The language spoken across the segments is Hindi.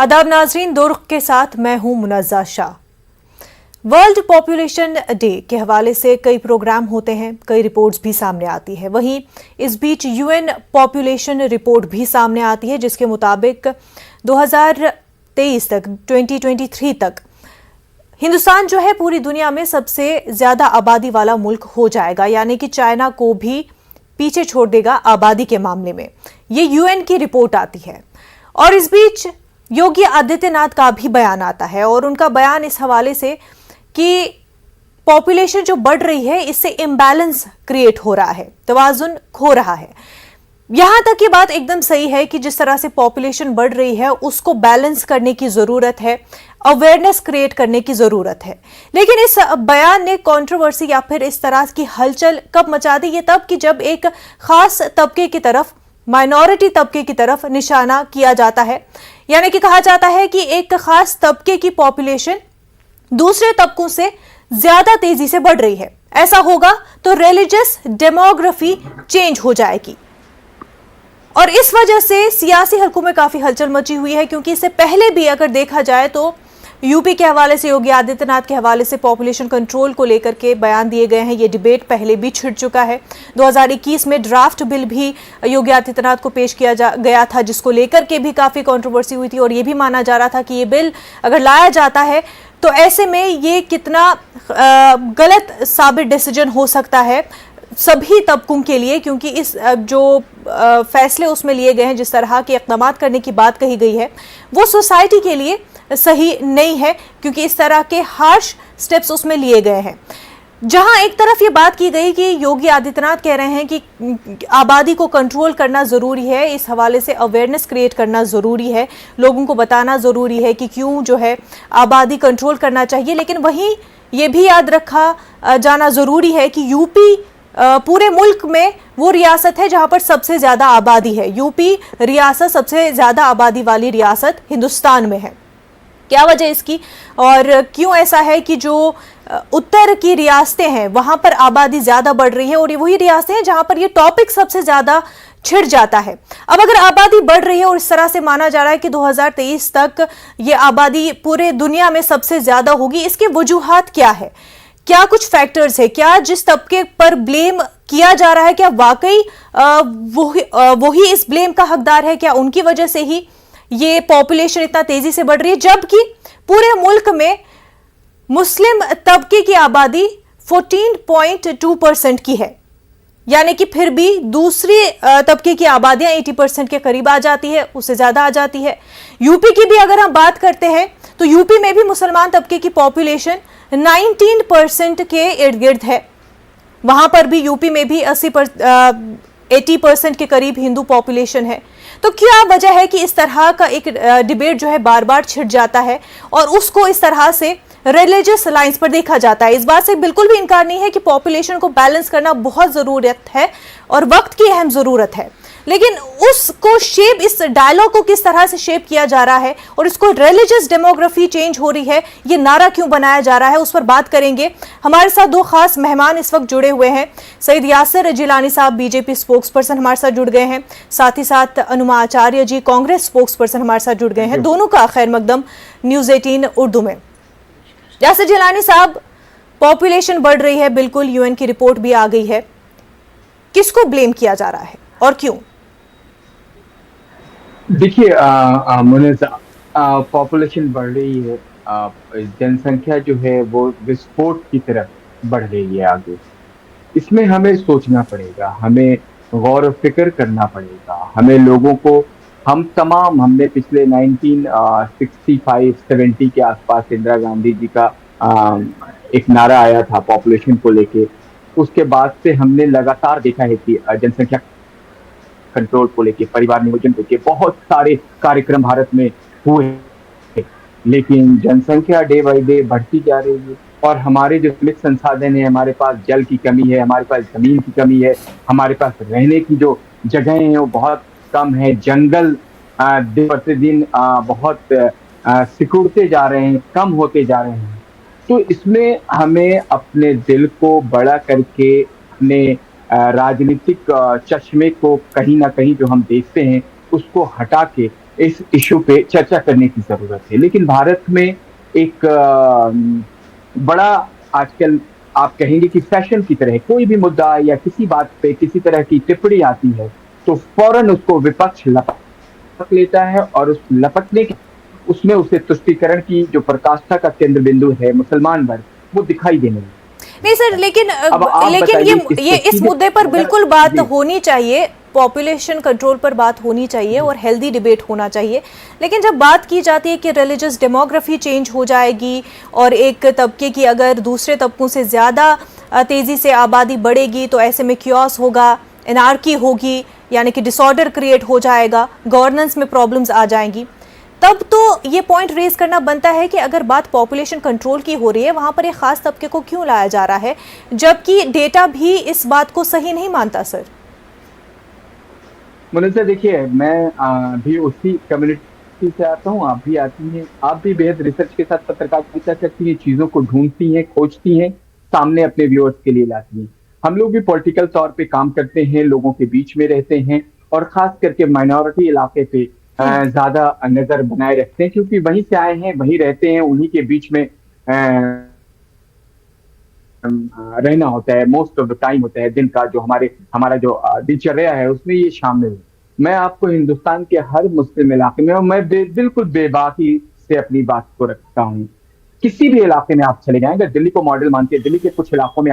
आदाब नाजरीन, दुर्ग के साथ मैं हूं Munazza Shah. World population day के हवाले से कई प्रोग्राम होते हैं, कई रिपोर्ट्स भी सामने आती है। वहीं इस बीच यूएन पॉपुलेशन रिपोर्ट भी सामने आती है, जिसके मुताबिक 2023 तक 2023 तक हिंदुस्तान जो है पूरी दुनिया में सबसे ज्यादा आबादी वाला मुल्क हो जाएगा, यानी कि चाइना को भी पीछे छोड़ देगा आबादी के मामले में। ये यूएन की रिपोर्ट आती है। और इस बीच योगी आदित्यनाथ का भी बयान आता है, और उनका बयान इस हवाले से कि पॉपुलेशन जो बढ़ रही है इससे इम्बैलेंस क्रिएट हो रहा है, तवाजुन खो रहा है। यहां तक ये बात एकदम सही है कि जिस तरह से पॉपुलेशन बढ़ रही है उसको बैलेंस करने की जरूरत है, अवेयरनेस क्रिएट करने की जरूरत है। लेकिन इस बयान ने कंट्रोवर्सी या फिर इस तरह की हलचल कब मचा दी? ये तब कि जब एक खास तबके की तरफ, माइनॉरिटी तबके की तरफ निशाना किया जाता है, यानी कि कहा जाता है कि एक खास तबके की पॉपुलेशन दूसरे तबकों से ज्यादा तेजी से बढ़ रही है। ऐसा होगा तो रिलीजियस डेमोग्राफी चेंज हो जाएगी। और इस वजह से सियासी हलकों में काफी हलचल मची हुई है, क्योंकि इससे पहले भी अगर देखा जाए तो यूपी के हवाले से, योगी आदित्यनाथ के हवाले से पॉपुलेशन कंट्रोल को लेकर के बयान दिए गए हैं। ये डिबेट पहले भी छिड़ चुका है। 2021 में ड्राफ्ट बिल भी योगी आदित्यनाथ को पेश किया गया था, जिसको लेकर के भी काफी कंट्रोवर्सी हुई थी, और ये भी माना जा रहा था कि ये बिल अगर लाया जाता है तो ऐसे में ये कितना गलत साबित डिसीजन हो सकता है सभी तबकों के लिए, क्योंकि इस जो फैसले उसमें लिए गए हैं, जिस तरह के इक़दाम करने की बात कही गई है, वो सोसाइटी के लिए सही नहीं है, क्योंकि इस तरह के हार्श स्टेप्स उसमें लिए गए हैं। जहां एक तरफ ये बात की गई कि योगी आदित्यनाथ कह रहे हैं कि आबादी को कंट्रोल करना जरूरी है, इस हवाले से अवेयरनेस क्रिएट करना जरूरी है, लोगों को बताना जरूरी है कि क्यों जो है आबादी कंट्रोल करना चाहिए। लेकिन वहीं ये भी याद रखा जाना जरूरी है कि यूपी पूरे मुल्क में वो रियासत है जहां पर सबसे ज्यादा आबादी है। यूपी रियासत सबसे ज्यादा आबादी वाली रियासत हिंदुस्तान में है। क्या वजह इसकी, और क्यों ऐसा है कि जो उत्तर की रियासतें हैं वहां पर आबादी ज्यादा बढ़ रही है, और ये वही रियासतें हैं जहां पर ये टॉपिक सबसे ज्यादा छिड़ जाता है। अब अगर आबादी बढ़ रही है और इस तरह से माना जा रहा है कि 2023 तक ये आबादी पूरे दुनिया में सबसे ज्यादा होगी, इसके वजूहात क्या है? क्या कुछ फैक्टर्स है? क्या जिस तबके पर ब्लेम किया जा रहा है, क्या वाकई वही इस ब्लेम का हकदार है? क्या उनकी वजह से ही ये पॉपुलेशन इतना तेजी से बढ़ रही है, जबकि पूरे मुल्क में मुस्लिम तबके की आबादी 14.2% की है, यानी कि फिर भी दूसरी तबके की आबादियां 80% के करीब आ जाती है, उससे ज्यादा आ जाती है। यूपी की भी अगर हम बात करते हैं तो यूपी में भी मुसलमान तबके की पॉपुलेशन 19% के इर्द गिर्द है। वहां पर भी यूपी में भी 80% के करीब हिंदू पॉपुलेशन है। तो क्या वजह है कि इस तरह का एक डिबेट जो है बार बार छिड़ जाता है और उसको इस तरह से रिलीजियस लाइंस पर देखा जाता है? इस बात से बिल्कुल भी इनकार नहीं है कि पॉपुलेशन को बैलेंस करना बहुत जरूरत है और वक्त की अहम जरूरत है, लेकिन उसको शेप, इस डायलॉग को किस तरह से शेप किया जा रहा है और इसको रिलीजियस डेमोग्राफी चेंज हो रही है, ये नारा क्यों बनाया जा रहा है, उस पर बात करेंगे। हमारे साथ दो खास मेहमान इस वक्त जुड़े हुए हैं। सईद यासिर जिलानी साहब बीजेपी स्पोक्स पर्सन हमारे साथ जुड़ गए हैं, साथ ही साथ अनुमा आचार्य जी कांग्रेस स्पोक्स पर्सन हमारे साथ जुड़ गए हैं। दोनों का खैर मकदम न्यूज 18 उर्दू में। यासिर जिलानी साहब, पॉपुलेशन बढ़ रही है, बिल्कुल यूएन की रिपोर्ट भी आ गई है, किसको ब्लेम किया जा रहा है और क्यों? देखिए, पॉपुलेशन बढ़ रही है, जनसंख्या जो है वो विस्फोट की तरफ बढ़ रही है आगे। इसमें हमें सोचना पड़ेगा, हमें गौर व फिक्र करना पड़ेगा, हमें लोगों को, हमने पिछले 1965-70 के आसपास इंदिरा गांधी जी का एक नारा आया था पॉपुलेशन को लेके। उसके बाद से हमने लगातार देखा है कि जनसंख्या कंट्रोल को लेके, परिवार नियोजन को लेके बहुत सारे कार्यक्रम भारत में हुए, लेकिन जनसंख्या डे बाई डे बढ़ती जा रही है। और हमारे जो सीमित संसाधन है, हमारे पास जल की कमी है, हमारे पास जमीन की कमी है, हमारे पास रहने की जो जगह है वो बहुत कम है। जंगल दिन प्रतिदिन बहुत सिकुड़ते जा रहे हैं, कम होते जा रहे हैं। तो इसमें हमें अपने दिल को बड़ा करके, अपने राजनीतिक चश्मे को कहीं ना कहीं जो हम देखते हैं उसको हटा के इस इश्यू पे चर्चा करने की जरूरत है। लेकिन भारत में एक बड़ा आजकल आप कहेंगे कि फैशन की तरह कोई भी मुद्दा या किसी बात पे किसी तरह की टिप्पणी आती है तो फौरन उसको विपक्ष लपक लेता है, और उस लपकने के उसमें उसे तुष्टीकरण की जो पराकाष्ठा का केंद्र बिंदु है मुसलमान वर्ग, वो दिखाई देने लगा। नहीं सर, लेकिन अब आप लेकिन बताइए ये इस मुद्दे पर बिल्कुल बात जी। होनी चाहिए, पॉपुलेशन कंट्रोल पर बात होनी चाहिए और हेल्दी डिबेट होना चाहिए। लेकिन जब बात की जाती है कि रिलीजियस डेमोग्राफी चेंज हो जाएगी और एक तबके की अगर दूसरे तबकों से ज़्यादा तेज़ी से आबादी बढ़ेगी तो ऐसे में क्योस होगा, एनार्की होगी, यानी कि डिसऑर्डर क्रिएट हो जाएगा, गवर्नेंस में प्रॉब्लम्स आ जाएंगी, तब तो ये पॉइंट रेज करना बनता है कि अगर बात पॉपुलेशन कंट्रोल की हो रही है वहां पर एक खास तबके को क्यों लाया जा रहा है, जबकि डेटा भी इस बात को सही नहीं मानता। सर मुनज़्ज़र, देखिए मैं भी उसी कम्युनिटी से आता हूँ, आप भी आती हैं, आप भी बेहद रिसर्च के साथ पत्रकारिता करती हैं, चीजों को ढूंढती हैं, खोजती हैं, सामने अपने व्यूअर्स के लिए लाती हैं। हम लोग भी पॉलिटिकल तौर पे काम करते हैं, लोगों के बीच में रहते हैं, और खास करके माइनॉरिटी इलाके पे ज्यादा नजर बनाए रखते हैं, क्योंकि वहीं से आए हैं, वहीं रहते हैं, उन्हीं के बीच में रहना होता है, मोस्ट ऑफ द टाइम होता है दिन का, जो हमारा जो दिनचर्या है उसमें ये शामिल है। मैं आपको हिंदुस्तान के हर मुस्लिम इलाके में, और मैं बिल्कुल बेबाकी से अपनी बात को रखता हूँ, किसी भी इलाके में आप चले जाएंगे, दिल्ली को मॉडल मानते हैं, दिल्ली के कुछ इलाकों में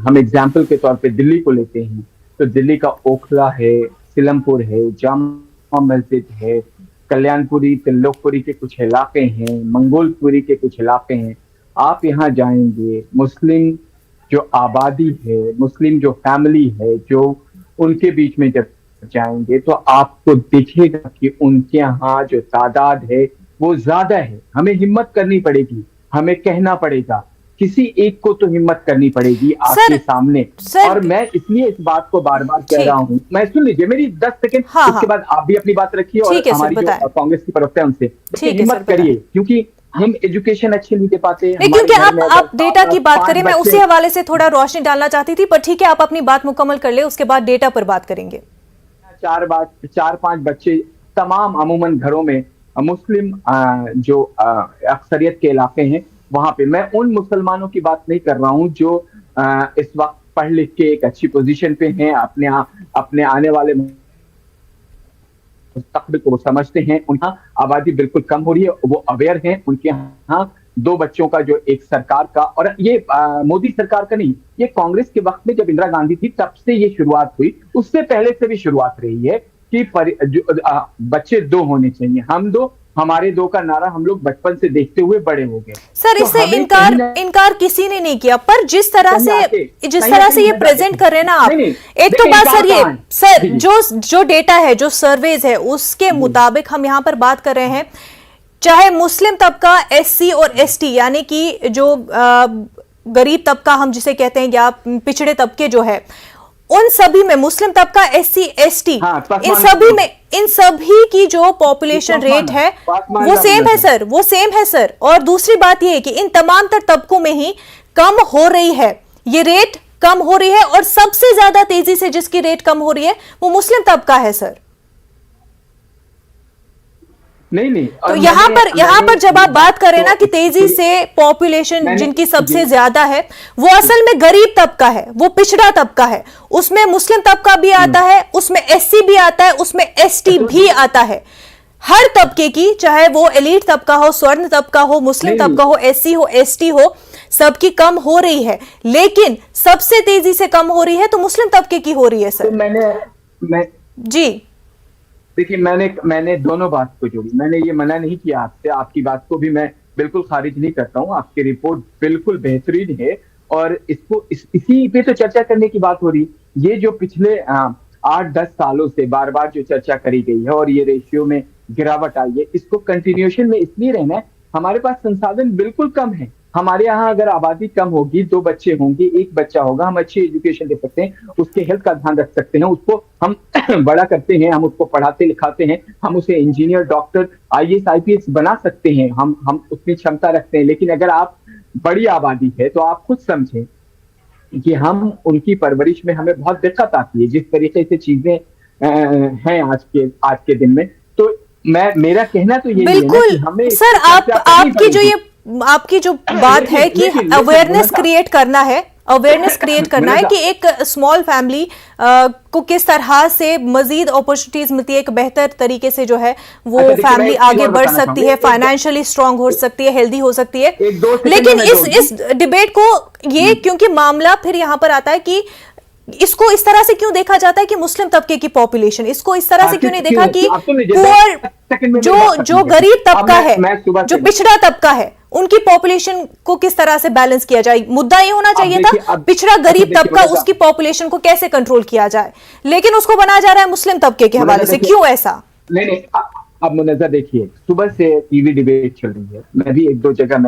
हम एग्जाम्पल के तौर पे दिल्ली को लेते हैं, तो दिल्ली का ओखला है, सिलमपुर है, जामा मस्जिद है, कल्याणपुरी, तिल्लोकपुरी के कुछ इलाके हैं, मंगोलपुरी के कुछ इलाके हैं। आप यहाँ जाएंगे, मुस्लिम जो आबादी है, मुस्लिम जो फैमिली है, जो उनके बीच में जब जाएंगे तो आपको दिखेगा कि उनके यहाँ जो तादाद है वो ज्यादा है। हमें हिम्मत करनी पड़ेगी, हमें कहना पड़ेगा, किसी एक को तो हिम्मत करनी पड़ेगी आपके सामने। और मैं इसलिए इस बात को बार बार कह रहा हूँ, मैं सुन लीजिए मेरी 10 सेकंड, उसके बाद आप भी अपनी बात रखिए और हमारी जो कांग्रेस की प्रवक्ता है उनसे हिम्मत करिए, क्योंकि हम एजुकेशन अच्छी नहीं दे पाते। क्योंकि आप डेटा की बात करें, मैं उसी हवाले से थोड़ा रोशनी डालना चाहती थी, पर ठीक है आप अपनी बात मुकम्मल कर ले, उसके बाद डेटा पर बात करेंगे। 4-5 बच्चे तमाम अमूमन घरों में मुस्लिम जो अक्सरियत के इलाके हैं वहां पे, मैं उन मुसलमानों की बात नहीं कर रहा हूं जो इस वक्त पढ़ लिख के एक अच्छी पोजीशन पे हैं, अपने आने वाले मुस्तकबिल को वो समझते हैं, उनका आबादी बिल्कुल कम हो रही है, वो अवेयर हैं, उनके यहाँ 2 बच्चों का जो एक सरकार का, और ये मोदी सरकार का नहीं, ये कांग्रेस के वक्त में जब इंदिरा गांधी थी तब से ये शुरुआत हुई, उससे पहले से भी शुरुआत रही है कि बच्चे 2 होने चाहिए, हम 2 हमारे 2 का नारा हम लोग बचपन से देखते हुए बड़े हो गए। सर तो इससे इनकार किसी ने नहीं किया, पर जिस तरह से ये प्रेजेंट कर रहे हैं ना आप, एक तो बात सर, ये सर जो डेटा है, जो सर्वेज है, उसके मुताबिक हम यहाँ पर बात कर रहे हैं, चाहे मुस्लिम तबका, SC और ST यानी कि जो गरीब तबका हम जिसे कहते हैं या पिछड़े तबके जो है, उन सभी में मुस्लिम तबका, SC ST, इन सभी की जो पॉपुलेशन रेट है वो सेम है सर, वो सेम है सर। और दूसरी बात ये है कि इन तमाम तर तबकों में ही कम हो रही है, ये रेट कम हो रही है, और सबसे ज्यादा तेजी से जिसकी रेट कम हो रही है वो मुस्लिम तबका है सर। नहीं तो यहाँ पर जब आप बात करें ना कि तेजी से पॉपुलेशन जिनकी सबसे ज्यादा है वो असल में गरीब तबका है, वो पिछड़ा तबका है, उसमें मुस्लिम तबका भी आता है, उसमें SC भी आता है, उसमें ST भी आता है। हर तबके की, चाहे वो एलीट तबका हो, स्वर्ण तबका हो, मुस्लिम तबका हो, SC हो, ST हो, सबकी कम हो रही है, लेकिन सबसे तेजी से कम हो रही है तो मुस्लिम तबके की हो रही है सर। जी देखिए, मैंने दोनों बात को जोड़ी, मैंने ये मना नहीं किया आपसे, आपकी बात को भी मैं बिल्कुल खारिज नहीं करता हूँ, आपकी रिपोर्ट बिल्कुल बेहतरीन है, और इसी पे तो चर्चा करने की बात हो रही। ये जो पिछले 8-10 सालों से बार बार जो चर्चा करी गई है और ये रेशियो में गिरावट आई है, इसको कंटिन्यूएशन में इसलिए रहना है, हमारे पास संसाधन बिल्कुल कम है। हमारे यहाँ अगर आबादी कम होगी, 2 बच्चे होंगे, 1 बच्चा होगा, हम अच्छी एजुकेशन दे सकते हैं, उसके हेल्थ का ध्यान रख सकते हैं, उसको हम बड़ा करते हैं, हम उसको पढ़ाते लिखाते हैं, हम उसे इंजीनियर, डॉक्टर, IAS IPS बना सकते हैं, हम उतनी क्षमता रखते हैं। लेकिन अगर आप बड़ी आबादी है तो आप खुद समझें कि हम उनकी परवरिश में हमें बहुत दिक्कत आती है, जिस तरीके से चीजें हैं आज के दिन में। तो मेरा कहना तो यही बिल्कुल है ना कि हमें सर, आपकी जो बात है कि अवेयरनेस क्रिएट करना है, अवेयरनेस क्रिएट करना है कि एक स्मॉल फैमिली को किस तरह से मजीद अपॉर्चुनिटीज मिलती है, एक बेहतर तरीके से जो है वो फैमिली आगे बढ़ सकती है, फाइनेंशियली स्ट्रांग हो सकती है, हेल्दी हो सकती है। लेकिन इस डिबेट को ये क्योंकि मामला फिर यहां पर आता है कि इसको इस तरह से क्यों देखा जाता है कि मुस्लिम तबके की पॉपुलेशन, इसको इस तरह से क्यों नहीं देखा कि पुअर जो गरीब तबका है, जो पिछड़ा तबका है, उनकी पॉपुलेशन को किस तरह से बैलेंस किया जाए। मुद्दा ये होना चाहिए था पिछड़ा गरीब तबका, उसकी पॉपुलेशन को कैसे कंट्रोल किया जाए, लेकिन उसको बनाया जा रहा है मुस्लिम तबके के हवाले से। क्यों ऐसा? नहीं, अब मुनज़्ज़ा देखिए, सुबह से टीवी डिबेट चल रही है, मैं भी एक दो जगह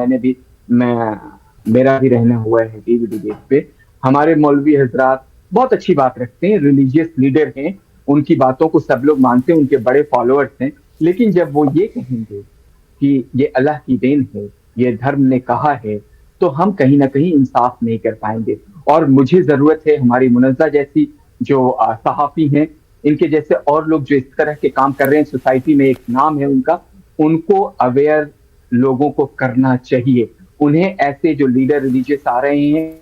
मेरा भी रहना हुआ है टीवी डिबेट पे। हमारे मौलवी हजरात बहुत अच्छी बात रखते हैं, रिलीजियस लीडर हैं, उनकी बातों को सब लोग मानते हैं, उनके बड़े फॉलोअर्स हैं। लेकिन जब वो ये कहेंगे कि ये अल्लाह की देन है, ये धर्म ने कहा है, तो हम कहीं ना कहीं इंसाफ नहीं कर पाएंगे। और मुझे जरूरत है हमारी मुनज़्ज़ा जैसी जो सहाफी हैं, इनके जैसे और लोग जो इस तरह के काम कर रहे हैं, सोसाइटी में एक नाम है उनका, उनको अवेयर लोगों को करना चाहिए। उन्हें ऐसे जो लीडर रिलीजियस आ रहे हैं,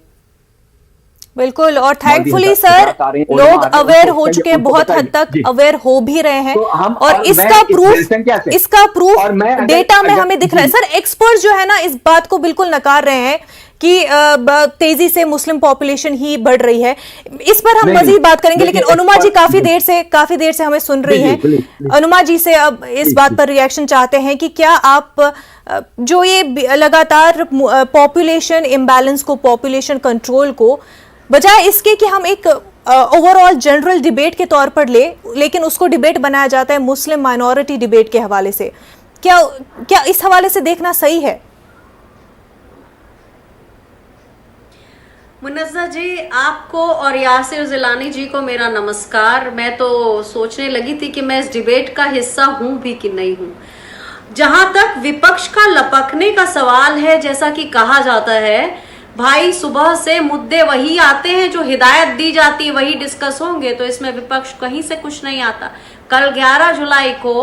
बिल्कुल, और थैंकफुली सर लोग अवेयर हो चुके हैं, बहुत हद तक अवेयर हो भी रहे हैं। और इसका प्रूफ डेटा में हमें दिख रहा है। सर एक्सपर्ट जो है ना इस बात को बिल्कुल नकार रहे हैं कि तेजी से मुस्लिम पॉपुलेशन ही बढ़ रही है। इस पर हम मजीद बात करेंगे, लेकिन अनुमा जी काफी देर से हमें सुन रही हैं। अनुमा जी से अब इस बात पर रिएक्शन चाहते हैं कि क्या आप जो ये लगातार पॉपुलेशन इम्बैलेंस को, पॉपुलेशन कंट्रोल को, बजाय इसके कि हम एक ओवरऑल जनरल डिबेट के तौर पर लेकिन उसको डिबेट बनाया जाता है मुस्लिम माइनॉरिटी डिबेट के हवाले से, क्या इस हवाले से देखना सही है? मुनज़्ज़ा जी, आपको और यासिर जिलानी जी को मेरा नमस्कार। मैं तो सोचने लगी थी कि मैं इस डिबेट का हिस्सा हूं भी कि नहीं हूं। जहां तक विपक्ष का लपकने का सवाल है, जैसा कि कहा जाता है भाई सुबह से मुद्दे वही आते हैं जो हिदायत दी जाती है, वही डिस्कस होंगे, तो इसमें विपक्ष कहीं से कुछ नहीं आता। कल 11 जुलाई को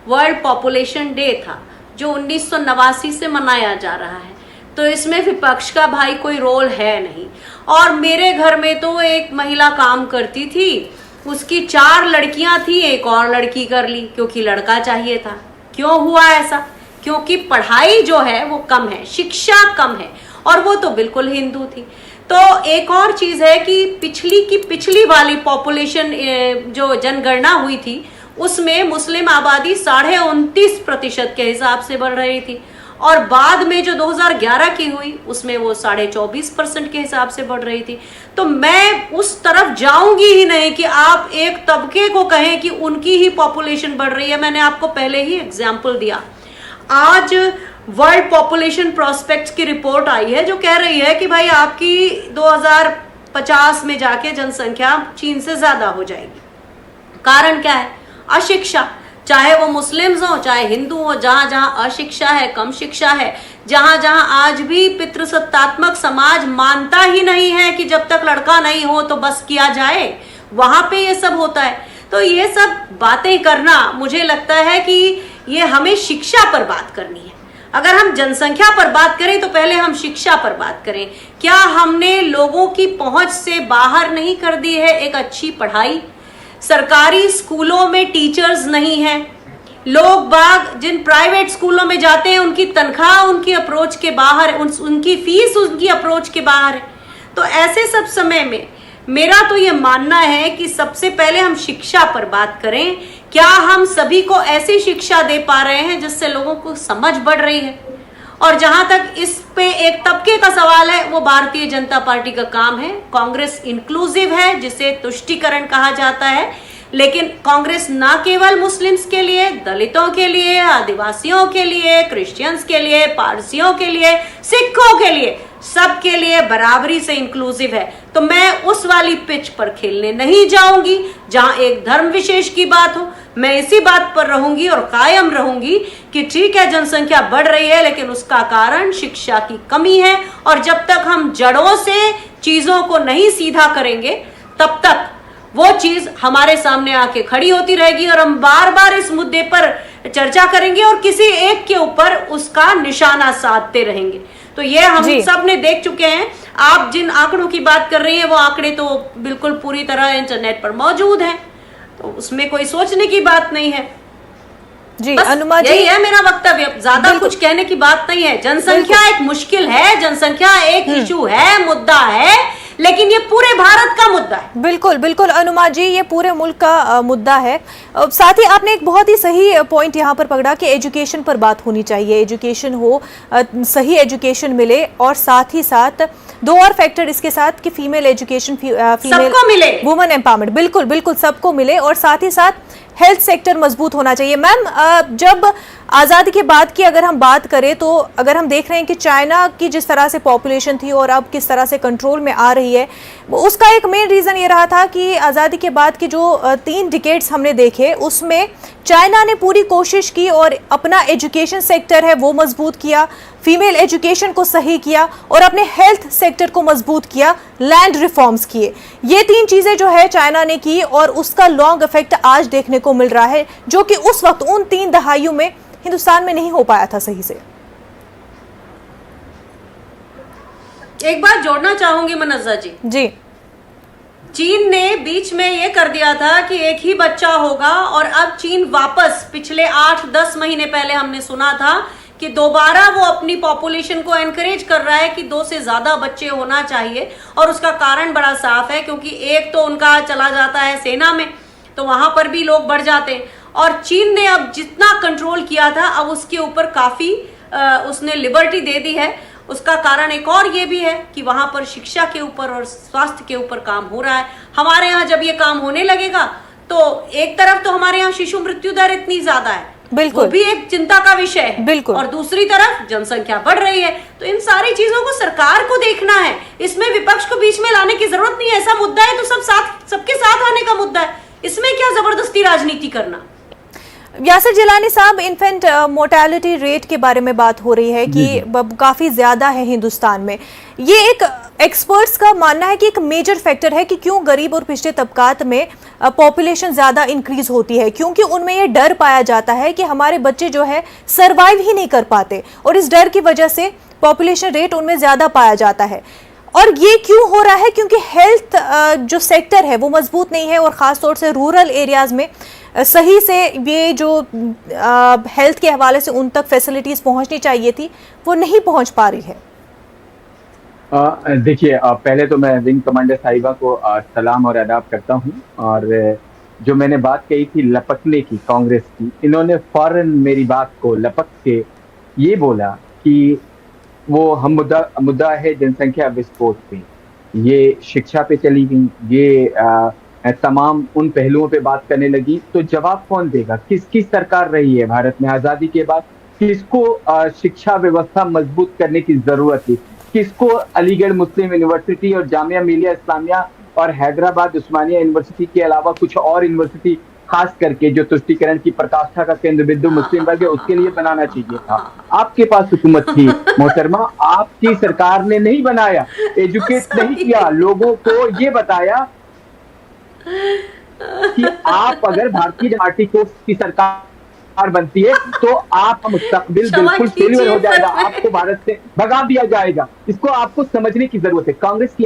वर्ल्ड पॉपुलेशन डे था जो 1989 से मनाया जा रहा है, तो इसमें विपक्ष का भाई कोई रोल है नहीं। और मेरे घर में तो एक महिला काम करती थी, उसकी 4 लड़कियां थी, एक और लड़की कर ली क्योंकि लड़का चाहिए था। क्यों हुआ ऐसा? क्योंकि पढ़ाई जो है वो कम है, शिक्षा कम है, और वो तो बिल्कुल हिंदू थी। तो एक और चीज है कि पिछली वाली पॉपुलेशन जो जनगणना हुई थी उसमें मुस्लिम आबादी 29.5% के हिसाब से बढ़ रही थी, और बाद में जो 2011 की हुई उसमें वो 24.5% के हिसाब से बढ़ रही थी। तो मैं उस तरफ जाऊंगी ही नहीं कि आप एक तबके को कहें कि उनकी ही पॉपुलेशन बढ़ रही है। मैंने आपको पहले ही एग्जाम्पल दिया। आज वर्ल्ड पॉपुलेशन प्रोस्पेक्ट्स की रिपोर्ट आई है जो कह रही है कि भाई आपकी 2050 में जाके जनसंख्या चीन से ज्यादा हो जाएगी। कारण क्या है? अशिक्षा। चाहे वो मुस्लिम्स हो चाहे हिंदू हो, जहां जहां अशिक्षा है, कम शिक्षा है, जहां जहां आज भी पितृसत्तात्मक समाज मानता ही नहीं है कि जब तक लड़का नहीं हो तो बस किया जाए, वहां पे ये सब होता है। तो ये सब बातें करना, मुझे लगता है कि ये हमें शिक्षा पर बात करनी है। अगर हम जनसंख्या पर बात करें तो पहले हम शिक्षा पर बात करें। क्या हमने लोगों की पहुंच से बाहर नहीं कर दी है एक अच्छी पढ़ाई? सरकारी स्कूलों में टीचर्स नहीं हैं। लोग बाग जिन प्राइवेट स्कूलों में जाते हैं उनकी तनख्वाह उनकी अप्रोच के बाहर, उनकी फीस उनकी अप्रोच के बाहर है। तो ऐसे सब समय में मेरा तो ये मानना है कि सबसे पहले हम शिक्षा पर बात करें। क्या हम सभी को ऐसी शिक्षा दे पा रहे हैं जिससे लोगों को समझ बढ़ रही है? और जहां तक इस पे एक तबके का सवाल है, वो भारतीय जनता पार्टी का काम है। कांग्रेस इंक्लूसिव है, जिसे तुष्टीकरण कहा जाता है, लेकिन कांग्रेस ना केवल मुस्लिम्स के लिए, दलितों के लिए, आदिवासियों के लिए, क्रिश्चियंस के लिए, पारसियों के लिए, सिखों के लिए, सबके लिए बराबरी से इंक्लूसिव है। तो मैं उस वाली पिच पर खेलने नहीं जाऊंगी जहां एक धर्म विशेष की बात हो। मैं इसी बात पर रहूंगी और कायम रहूंगी कि ठीक है जनसंख्या बढ़ रही है, लेकिन उसका कारण शिक्षा की कमी है, और जब तक हम जड़ों से चीजों को नहीं सीधा करेंगे तब तक वो चीज हमारे सामने आके खड़ी होती रहेगी और हम बार बार इस मुद्दे पर चर्चा करेंगे और किसी एक के ऊपर उसका निशाना साधते रहेंगे। तो ये हम सब ने देख चुके हैं। आप जिन आंकड़ों की बात कर रही हैं वो आंकड़े तो बिल्कुल पूरी तरह इंटरनेट पर मौजूद हैं, तो उसमें कोई सोचने की बात नहीं है। जी अनुमा जी, यही है मेरा वक्तव्य, ज्यादा कुछ कहने की बात नहीं है। जनसंख्या एक मुश्किल है, जनसंख्या एक इशू है, मुद्दा है, लेकिन ये पूरे भारत का मुद्दा है। बिल्कुल बिल्कुल अनुमा जी, ये पूरे मुल्क का मुद्दा है। साथ ही आपने एक बहुत ही सही पॉइंट यहाँ पर पकड़ा कि एजुकेशन पर बात होनी चाहिए, एजुकेशन हो, सही एजुकेशन मिले, और साथ ही साथ दो और फैक्टर इसके साथ कि फीमेल एजुकेशन, फीमेल मिले, वुमेन एम्पावरमेंट, बिल्कुल बिल्कुल सबको मिले, और साथ ही साथ हेल्थ सेक्टर मजबूत होना चाहिए। मैम, जब आज़ादी के बाद की अगर हम बात करें तो अगर हम देख रहे हैं कि चाइना की जिस तरह से पॉपुलेशन थी और अब किस तरह से कंट्रोल में आ रही है, उसका एक मेन रीज़न ये रहा था कि आज़ादी के बाद की जो 3 डिकेड्स हमने देखे उसमें चाइना ने पूरी कोशिश की और अपना एजुकेशन सेक्टर है वो मजबूत किया, फीमेल एजुकेशन को सही किया और अपने हेल्थ सेक्टर को मजबूत किया, लैंड रिफॉर्म्स किए। ये 3 चीज़ें जो है चाइना ने की और उसका लॉन्ग इफेक्ट आज देखने को मिल रहा है, जो कि उस वक्त उन 3 दहाइयों में हिंदुस्तान में नहीं हो पाया था सही से। एक बात जोड़ना चाहूंगी मनज्जा जी। चीन ने बीच में ये कर दिया था कि एक ही बच्चा होगा, और अब चीन वापस पिछले 8-10 महीने पहले हमने सुना था कि दोबारा वो अपनी पॉपुलेशन को एनकरेज कर रहा है कि 2 से ज्यादा बच्चे होना चाहिए। और उसका कारण बड़ा साफ है, क्योंकि एक तो उनका चला जाता है सेना में, तो वहां पर भी लोग बढ़ जाते हैं, और चीन ने अब जितना कंट्रोल किया था अब उसके ऊपर काफी उसने लिबर्टी दे दी है। उसका कारण एक और ये भी है कि वहां पर शिक्षा के ऊपर और स्वास्थ्य के ऊपर काम हो रहा है। हमारे यहाँ जब ये काम होने लगेगा तो एक तरफ तो हमारे यहाँ शिशु मृत्यु दर इतनी ज्यादा है, बिल्कुल, वो भी एक चिंता का विषय है, बिल्कुल, और दूसरी तरफ जनसंख्या बढ़ रही है। तो इन सारी चीजों को सरकार को देखना है, इसमें विपक्ष को बीच में लाने की जरूरत नहीं है। ऐसा मुद्दा है तो सबके साथ आने का मुद्दा है, इसमें क्या जबरदस्ती राजनीति करना। यासिर जिलानी साहब, इन्फेंट मोर्टेलिटी रेट के बारे में बात हो रही है कि काफ़ी ज़्यादा है हिंदुस्तान में। ये एक एक्सपर्ट्स का मानना है कि एक मेजर फैक्टर है कि क्यों गरीब और पिछड़े तबकात में पॉपुलेशन ज़्यादा इंक्रीज होती है, क्योंकि उनमें ये डर पाया जाता है कि हमारे बच्चे जो है सर्वाइव ही नहीं कर पाते, और इस डर की वजह से पॉपुलेशन रेट उनमें ज़्यादा पाया जाता है। और ये क्यों हो रहा है? क्योंकि हेल्थ जो सेक्टर है वो मजबूत नहीं है, और ख़ासतौर से रूरल एरियाज़ में सही से ये जो हेल्थ के हवाले से उन तक फैसिलिटीज पहुंचनी चाहिए थी वो नहीं पहुंच पा रही है। देखिए, पहले तो मैं विंग कमांडर साहिबा को सलाम और आदाब करता हूं, और जो मैंने बात कही थी लपकने की कांग्रेस की, इन्होंने फौरन मेरी बात को लपक के ये बोला कि वो हम मुद्दा है जनसंख्या विस्फोट पे, ये शिक्षा पे चली गई, ये तमाम उन पहलुओं पे बात करने लगी। तो जवाब कौन देगा? किसकी सरकार रही है भारत में आजादी के बाद? किसको शिक्षा व्यवस्था मजबूत करने की जरूरत थी? किसको अलीगढ़ मुस्लिम यूनिवर्सिटी और जामिया मिलिया इस्लामिया और हैदराबाद उस्मानिया यूनिवर्सिटी के अलावा कुछ और यूनिवर्सिटी, खास करके जो तुष्टिकरण की प्रकाष्ठा का केंद्र बिंदु मुस्लिम वर्ग है, उसके लिए बनाना चाहिए था? आपके पास हुकूमत थी मोहतरमा, आपकी सरकार ने नहीं बनाया, एजुकेट नहीं किया, लोगों को ये बताया कि आप अगर भारतीय जनता पार्टी की सरकार बनती है तो आपका मुस्तकबिल बिल्कुल फेलियर हो जाएगा, आपको भारत से भगा दिया जाएगा। इसको आपको समझने की जरूरत है। कांग्रेस की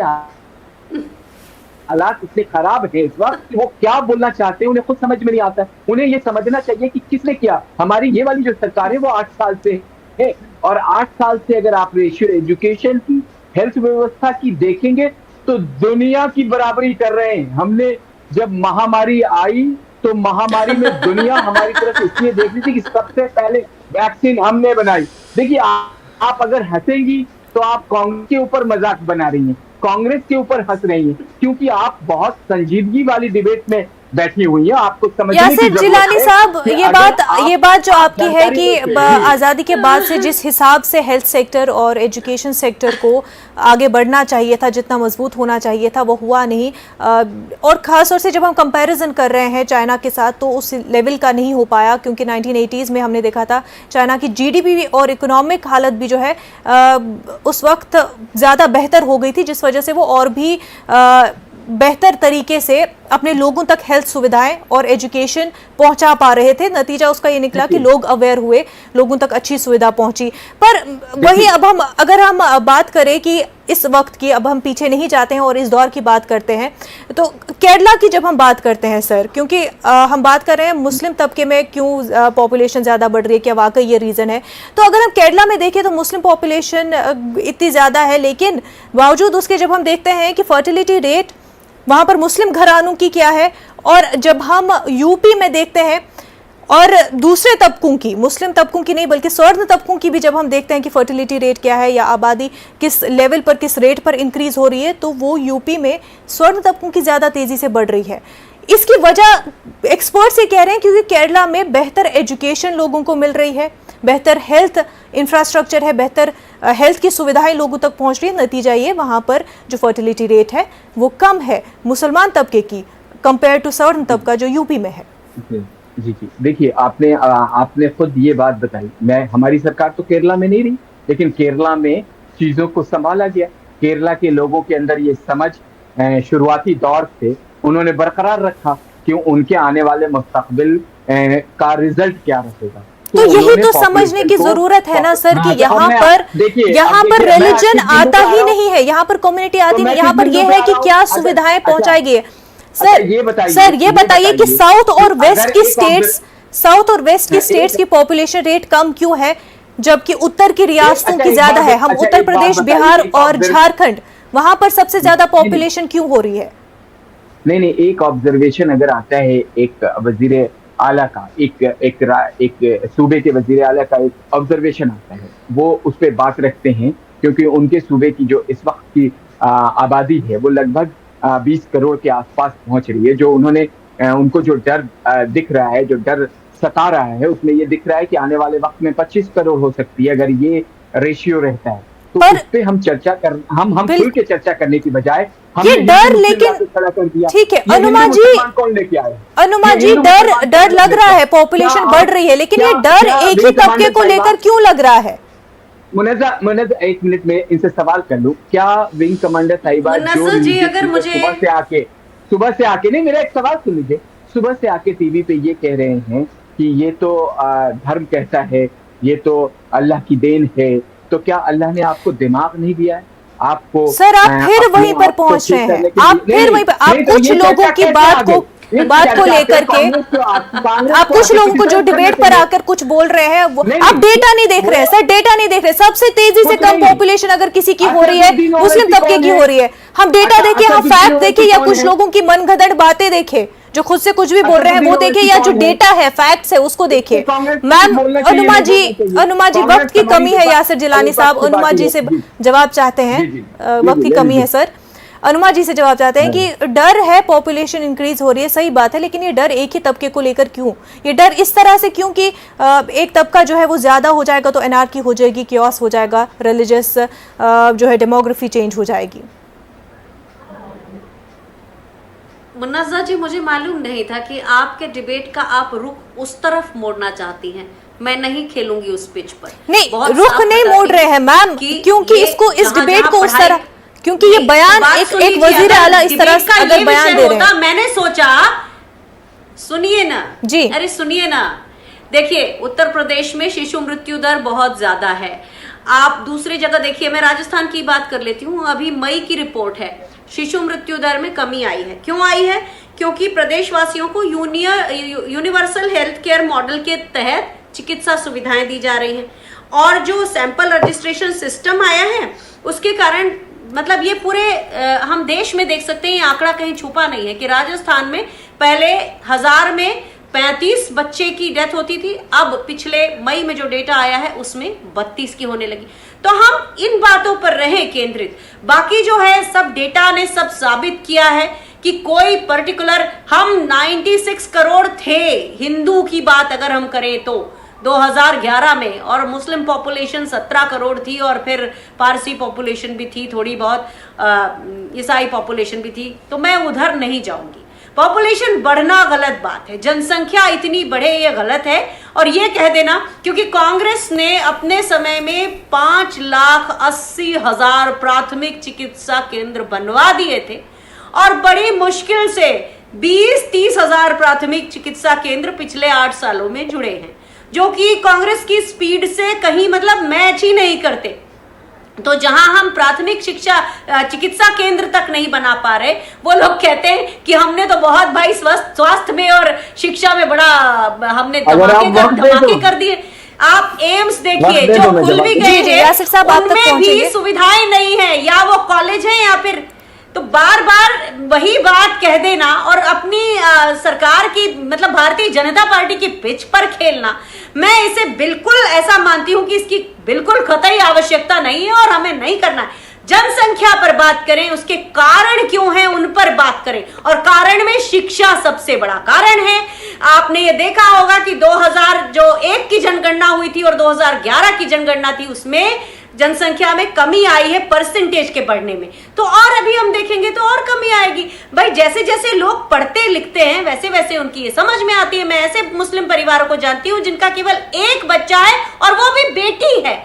हालात इतने खराब है इस वक्त कि वो क्या बोलना चाहते हैं उन्हें खुद समझ में नहीं आता है। उन्हें ये समझना चाहिए कि किसने किया। हमारी ये वाली जो सरकार है वो 8 साल से है, और 8 साल से अगर आप एजुकेशन की, हेल्थ व्यवस्था की देखेंगे तो दुनिया की बराबरी कर रहे हैं। हमने जब महामारी आई तो महामारी में दुनिया हमारी तरफ इसलिए देख रही थी कि सबसे पहले वैक्सीन हमने बनाई। देखिए, आप अगर हंसेंगी तो आप कांग्रेस के ऊपर मजाक बना रही हैं, कांग्रेस के ऊपर हंस रही हैं, क्योंकि आप बहुत संजीदगी वाली डिबेट में बैठी हुई है। आपको समझने की जरूरत है। जिलानी साहब, ये बात जो आपकी है कि आज़ादी के बाद से जिस हिसाब से हेल्थ सेक्टर और एजुकेशन सेक्टर को आगे बढ़ना चाहिए था, जितना मजबूत होना चाहिए था, वो हुआ नहीं। और ख़ासतौर से जब हम कंपैरिजन कर रहे हैं चाइना के साथ तो उस लेवल का नहीं हो पाया, क्योंकि 1980s में हमने देखा था चाइना की GDP और इकोनॉमिक हालत भी जो है उस वक्त ज़्यादा बेहतर हो गई थी, जिस वजह से वो और भी बेहतर तरीके से अपने लोगों तक हेल्थ सुविधाएं और एजुकेशन पहुंचा पा रहे थे। नतीजा उसका ये निकला कि लोग अवेयर हुए, लोगों तक अच्छी सुविधा पहुंची। पर वही अब अगर हम बात करें कि इस वक्त की, अब हम पीछे नहीं जाते हैं और इस दौर की बात करते हैं, तो केरला की जब हम बात करते हैं सर, क्योंकि हम बात कर रहे हैं मुस्लिम तबके में क्यों पॉपुलेशन ज़्यादा बढ़ रही है, क्या वाकई ये रीज़न है? तो अगर हम केरला में देखें तो मुस्लिम पॉपुलेशन इतनी ज़्यादा है, लेकिन बावजूद उसके जब हम देखते हैं कि फर्टिलिटी रेट वहाँ पर मुस्लिम घरानों की क्या है, और जब हम यूपी में देखते हैं और दूसरे तबकों की, मुस्लिम तबकों की नहीं बल्कि स्वर्ण तबकों की भी जब हम देखते हैं कि फर्टिलिटी रेट क्या है या आबादी किस लेवल पर, किस रेट पर इंक्रीज हो रही है, तो वो यूपी में स्वर्ण तबकों की ज़्यादा तेज़ी से बढ़ रही है। इसकी वजह एक्सपर्ट्स ये कह रहे हैं क्योंकि केरला में बेहतर एजुकेशन लोगों को मिल रही है, बेहतर हेल्थ इंफ्रास्ट्रक्चर है, बेहतर हेल्थ की सुविधाएं लोगों तक पहुंच रही है। नतीजा ये वहाँ पर जो फर्टिलिटी रेट है वो कम है मुसलमान तबके की कंपेयर टू स्वर्ण तबका जो यूपी में है। जी जी, देखिए आपने खुद ये बात बताई। हमारी सरकार तो केरला में नहीं रही, लेकिन केरला में चीजों को संभाला गया। केरला के लोगों के अंदर ये समझ शुरुआती दौर से उन्होंने बरकरार रखा कि उनके आने वाले मुस्तकबिल का रिजल्ट क्या रहेगा। तो यही तो समझने की जरूरत है ना सर कि यहाँ पर रिलीजन आता ही नहीं है, यहाँ पर कम्युनिटी आती नहीं, यहाँ पर यह है कि क्या सुविधाएं पहुंचाएगी। सर ये बताइए कि साउथ और वेस्ट की स्टेट्स की पॉपुलेशन रेट कम क्यों है जबकि उत्तर की रियासतों की ज्यादा है? हम उत्तर प्रदेश, बिहार और झारखंड, वहां पर सबसे ज्यादा पॉपुलेशन क्यों हो रही है? नहीं, एक ऑब्जर्वेशन अगर आता है एक वजीर आला का, एक सूबे के वजीर आला का एक ऑब्जर्वेशन आता है, वो उस पर बात रखते हैं क्योंकि उनके सूबे की जो इस वक्त की आबादी है वो लगभग 20 करोड़ के आसपास पहुंच रही है। जो उनको जो डर दिख रहा है, जो डर सता रहा है, उसमें ये दिख रहा है कि आने वाले वक्त में 25 करोड़ हो सकती है अगर ये रेशियो रहता है। तो उस पे हम चर्चा कर हम खुल के चर्चा करने की बजाय ये डर, लेकिन ठीक है अनुमा जी डर लग रहा है, पॉपुलेशन बढ़ रही है, लेकिन ये डर एक ही तबके को लेकर क्यों लग रहा है? मुनज़्ज़ा एक मिनट में इनसे सवाल कर लूं, क्या विंग कमांडर साहिबा जो जी अगर मुझे सुबह से आके नहीं, मेरा एक सवाल सुन लीजिए, सुबह से आके टीवी पे ये कह रहे हैं कि ये तो धर्म कहता है, ये तो अल्लाह की देन है, तो क्या अल्लाह ने आपको दिमाग नहीं दिया है? आपको सर आप फिर वहीं पर पहुंच रहे हैं, आप फिर वहीं पर, आप कुछ लोगों की बात को लेकर के आप कुछ लोगों को जो डिबेट पर आकर कुछ बोल रहे हैं वो आप डेटा नहीं देख रहे हैं सर, डेटा नहीं देख रहे। सबसे तेजी से कम पॉपुलेशन अगर किसी की हो रही है मुस्लिम तबके की हो रही है, हम डेटा देखें, हम फैक्ट देखें, या कुछ लोगों की मनगढ़ंत बातें देखें जो खुद से कुछ भी बोल रहे हैं वो देखें, या जो डेटा है, फैक्ट्स है उसको देखें। मैम अनुमा जी वक्त की कमी है, यासिर जिलानी साहब अनुमा जी से जवाब चाहते हैं, वक्त की कमी है सर, अनुमा जी से जवाब चाहते हैं कि डर है, पॉपुलेशन इंक्रीज हो रही है, सही बात है, लेकिन ये डर एक ही तबके को लेकर क्यों? ये डर इस तरह से क्यों कि एक तबका जो है वो ज्यादा हो जाएगा तो एनार्की हो जाएगी, क्योस हो जाएगा, रिलीजियस जो है डेमोग्राफी चेंज हो जाएगी। मुन्नज़्ज़ा जी मुझे मालूम नहीं था कि आपके डिबेट का आप रुख उस तरफ मोड़ना चाहती हैं। मैं नहीं खेलूंगी उस पिच पर। नहीं, रुख नहीं मोड़ रहे हैं मैम, क्योंकि इसको, इस डिबेट को उस तरह, क्योंकि ये बयान एक वजीर आला इस तरह से अगर बयान दे रहे हैं, मैंने सोचा सुनिए ना जी, अरे सुनिए ना, देखिए उत्तर प्रदेश में शिशु मृत्यु दर बहुत ज्यादा है। आप दूसरी जगह देखिए, मैं राजस्थान की बात कर लेती हूँ, अभी मई की रिपोर्ट है, शिशु मृत्यु दर में कमी आई है। क्यों आई है? क्योंकि प्रदेशवासियों को यूनिवर्सल हेल्थ केयर मॉडल के तहत चिकित्सा सुविधाएं दी जा रही हैं, और जो सैंपल रजिस्ट्रेशन सिस्टम आया है उसके कारण, मतलब ये पूरे हम देश में देख सकते हैं, ये आंकड़ा कहीं छुपा नहीं है कि राजस्थान में पहले 1000 में 35 बच्चे की डेथ होती थी, अब पिछले मई में जो डेटा आया है उसमें 32 की होने लगी। तो हम इन बातों पर रहे केंद्रित, बाकी जो है सब डेटा ने सब साबित किया है कि कोई पर्टिकुलर, हम 96 करोड़ थे हिंदू की बात अगर हम करें तो 2011 में, और मुस्लिम पॉपुलेशन 17 करोड़ थी, और फिर पारसी पॉपुलेशन भी थी, थोड़ी बहुत ईसाई पॉपुलेशन भी थी, तो मैं उधर नहीं जाऊंगी। पॉपुलेशन बढ़ना गलत बात है, जनसंख्या इतनी बढ़े ये गलत है, और ये कह देना, क्योंकि कांग्रेस ने अपने समय में 5,80,000 प्राथमिक चिकित्सा केंद्र बनवा दिए थे, और बड़ी मुश्किल से 20-30 हजार प्राथमिक चिकित्सा केंद्र पिछले 8 सालों में जुड़े हैं, जो कि कांग्रेस की स्पीड से कहीं मतलब मैच ही नहीं करते। तो जहां हम प्राथमिक चिकित्सा केंद्र तक नहीं बना पा रहे, वो लोग कहते हैं कि हमने तो बहुत भाई स्वास्थ्य में और शिक्षा में बड़ा हमने धमाके कर दिए। आप एम्स देखिए जो खुल भी गए हैं, उनमें भी सुविधाएं नहीं है, या वो कॉलेज है या फिर, तो बार बार वही बात कह देना और अपनी सरकार की मतलब भारतीय जनता पार्टी की पिच पर खेलना, मैं इसे बिल्कुल ऐसा मानती हूं कि इसकी बिल्कुल कतई आवश्यकता नहीं है और हमें नहीं करना है। जनसंख्या पर बात करें, उसके कारण क्यों हैं उन पर बात करें, और कारण में शिक्षा सबसे बड़ा कारण है। आपने ये देखा होगा कि 2001 की जनगणना हुई थी और 2011 की जनगणना थी, उसमें जनसंख्या में कमी आई है परसेंटेज के बढ़ने में, तो और अभी हम देखेंगे तो और कमी आएगी। भाई जैसे जैसे लोग पढ़ते लिखते हैं वैसे वैसे उनकी ये समझ में आती है। मैं ऐसे मुस्लिम परिवारों को जानती हूं जिनका केवल एक बच्चा है और वो भी बेटी है।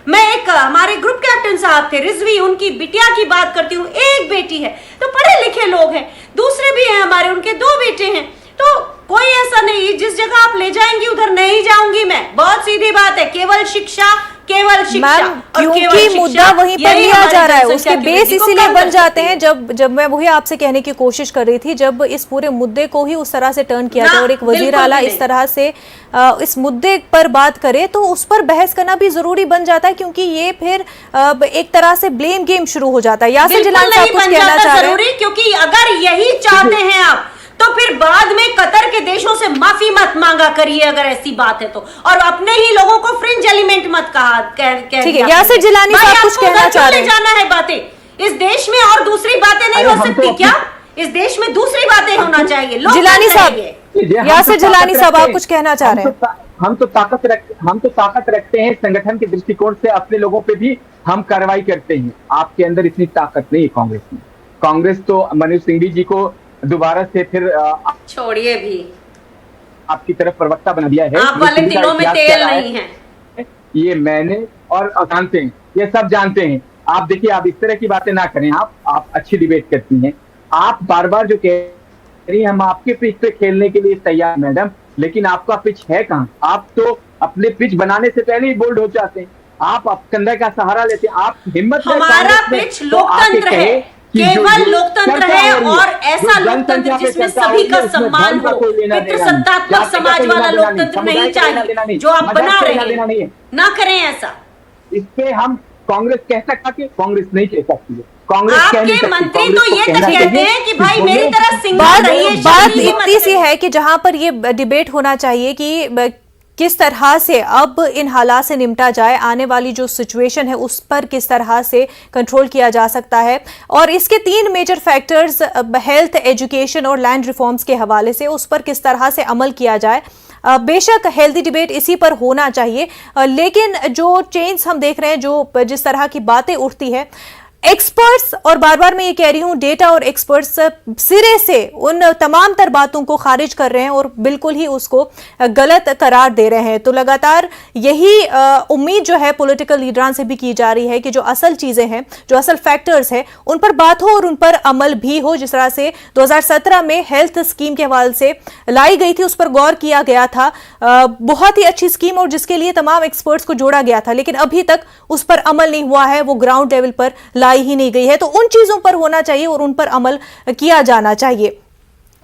मैं एक हमारे ग्रुप कैप्टन साहब थे रिजवी, उनकी बिटिया की बात करती हूँ, एक बेटी है। तो पढ़े लिखे लोग हैं, दूसरे भी हैं हमारे, उनके 2 बेटे हैं। तो कोई ऐसा नहीं, जिस जगह आप ले जाएंगी उधर नहीं जाऊंगी मैं, बहुत सीधी बात है। केवल शिक्षा क्योंकि मुद्दा वहीं पर लिया जा रहा है, उसके बेस इसीलिए बन जाते हैं। जब मैं वही आपसे कहने की कोशिश कर रही थी, जब इस पूरे मुद्दे को ही उस तरह से टर्न किया जाए और एक वजीर आला इस तरह से इस मुद्दे पर बात करे, तो उस पर बहस करना भी जरूरी बन जाता है, क्योंकि ये फिर एक तरह से ब्लेम गेम शुरू हो जाता है। यासिर जिलानी साहब कुछ कहना चाह रहे हैं? क्योंकि अगर यही चाहते हैं आप, तो फिर बाद में कतर के देशों से माफी मत मांगा करिए अगर ऐसी बात है तो, और अपने ही लोगों को फ्रिंज एलिमेंट मत कहा। ठीक है, यासिर जिलानी साहब कुछ कहना चाह रहे हैं? जाना है बातें इस देश में, और दूसरी बातें नहीं हो सकती क्या? इस देश में दूसरी बातें होना चाहिए। जिलानी साहब, यासिर जिलानी साहब आप कुछ कहना चाह रहे हैं? हम तो ताकत रखते हैं संगठन के दृष्टिकोण से, अपने लोगों पे भी हम कार्रवाई करते हैं। आपके अंदर इतनी ताकत नहीं है कांग्रेस में। कांग्रेस तो मनोज सिंघवी जी को दोबारा से फिर छोड़िए भी आपकी तरफ प्रवक्ता बना दिया है। आप वाले दिलों में तेल नहीं है, ये मैंने और जानते हैं, ये सब जानते हैं। आप देखिए, आप इस तरह की बातें ना करें। आप अच्छी डिबेट करती हैं। आप बार बार जो कह रही हैं हम आपके पिच पे खेलने के लिए तैयार मैडम, लेकिन आपका पिच है कहाँ? आप तो अपने पिच बनाने से पहले ही बोल्ड हो जाते हैं। आप कंधे का सहारा लेते हैं। आप हिम्मत, हमारा पिच लोकतंत्र है, केवल लोकतंत्र है, और ऐसा लोकतंत्र जिसमें सभी का सम्मान हो। पितृसत्तात्मक समाज वाला लोकतंत्र नहीं चाहिए जो आप बना रहे हैं। ना करें ऐसा। इस पे हम कांग्रेस कह सकता कि कांग्रेस नहीं कह सकती है। कांग्रेस आपके मंत्री तो ये तक कहते हैं कि भाई मेरी तरह सिंगल रहिए। बात इतनी सी है कि जहां पर ये डिबेट होना चाहिए कि किस तरह से अब इन हालात से निपटा जाए, आने वाली जो सिचुएशन है उस पर किस तरह से कंट्रोल किया जा सकता है, और इसके 3 मेजर फैक्टर्स हेल्थ, एजुकेशन और लैंड रिफॉर्म्स के हवाले से उस पर किस तरह से अमल किया जाए। बेशक हेल्दी डिबेट इसी पर होना चाहिए, लेकिन जो चेंज हम देख रहे हैं, जो जिस तरह की बातें उठती है, एक्सपर्ट्स, और बार बार मैं ये कह रही हूं डेटा और एक्सपर्ट्स सिरे से उन तमाम तर बातों को खारिज कर रहे हैं और बिल्कुल ही उसको गलत करार दे रहे हैं। तो लगातार यही उम्मीद जो है पॉलिटिकल लीडरान से भी की जा रही है कि जो असल चीजें हैं, जो असल फैक्टर्स हैं, उन पर बात हो और उन पर अमल भी हो। जिस तरह से 2017 में हेल्थ स्कीम के हवाले से लाई गई थी, उस पर गौर किया गया था, बहुत ही अच्छी स्कीम और जिसके लिए तमाम एक्सपर्ट्स को जोड़ा गया था, लेकिन अभी तक उस पर अमल नहीं हुआ है, वो ग्राउंड लेवल पर लाई ही नहीं गई है। तो उन चीजों पर होना चाहिए और उन पर अमल किया जाना चाहिए।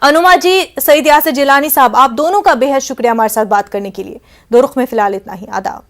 अनुमा जी, सईद यासिर जिलानी साहब, आप दोनों का बेहद शुक्रिया हमारे साथ बात करने के लिए। दो रुख में फिलहाल इतना ही। आदाब।